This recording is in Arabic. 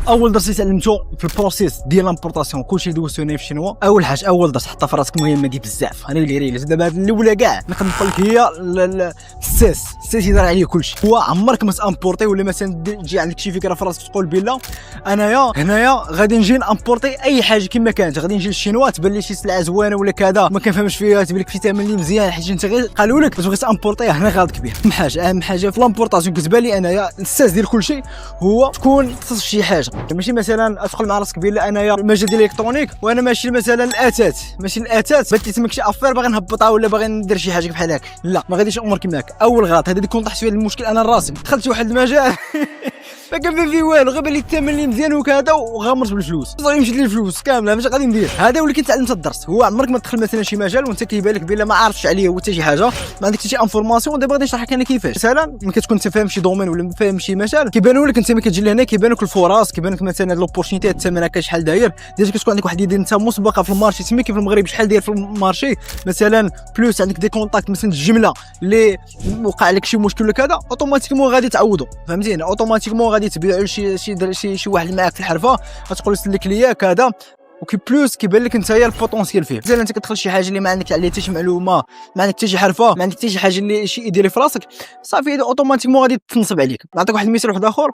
اول درس اللي تعلمته في البروسيس ديال لامبورطاسيون كلشي دوزتوني في الشنوا. اول حاجه اول درس حطها في راسك مهمه دي بزاف، انا اللي ريلي دابا هاد الاولى كاع نقدر نقول لك هي السيس يدار عليه كلشي. هو عمرك ما تامبورتي ولا مثلا تجي عندك شي فكره في راسك تقول بلا انايا هنايا غادي نجي نامبورتي اي حاجه كما كانت، غادي نجي للشينوا تبان لي شي سلعه زوينه ولا كذا ما كنفهمش فيها، تبان لك في ثمن اللي مزيان حيت انت غير قالوا لك باش بغيت تامبورتيها. هنا غلط كبير. اهم حاجه في لامبورطاسيون كتبان لي انايا الساس ديال كلشي هو تكون تصف شي حاجه، ماشي مثلا تدخل مع راسك بلا انايا المجال ديال الالكترونيك وانا ماشي مثلا الاتات، ماشي الاتات بانت لي تماك شي افير باغي نهبطها ولا باغي ندير شي حاجه بحال هكا. لا ما غاديش الامور كيما هكا. اول غلط هذا اللي كنت طحت فيه المشكل انا راسي، دخلت واحد المجال ما كان فيه والو، غير بان لي الثمن اللي مزيان وكذا وغامرت بالفلوس، صافي مشيت لي الفلوس كامله ماشي غادي ندير. هذا هو اللي كنت تعلمت الدرس. هو عمرك ما تدخل مثلا شي مجال وانت كيبان لك بلا ما عارفش عليه حتى شي حاجه، ما عندك حتى شي انفورماسيون. دابا غادي نشرح لك انا كيفاش. مثلا ملي كتكون انت فاهم شي دومين ولا فاهم شي مجال كيبانوا لك انت ملي كتجي لهنا كيبانوا لك الفرص، كيبان لك مثلا لوبورتونيتي الثمن هكا شحال داير. ديجا كتكون عندك واحد اليد انت مسبقه في المارشي، تما كيف المغرب شحال داير في المارشي مثلا بلوس عندك دي كونتاكت مثلا الجمله اللي وقع لك شي مشكل ولا كذا اوتوماتيكمون غادي تعوضوا، فهمتيني؟ اوتوماتيكمون غادي تبيعوا شي واحد معاك في الحرفه غتقول سلك ليا كذا. وكي بلوس كيبان لك نتايا البوتونسيال فيه. مثلا انت كتدخل شي حاجه اللي ما عندك عليها حتى شي معلومه، ما عندك حتى شي حرفه، ما عندك حتى شي حاجه اللي شي ايديا في راسك، صافي اوتوماتيكمون غادي تنصب عليك. نعطيك واحد المثال واحد اخر.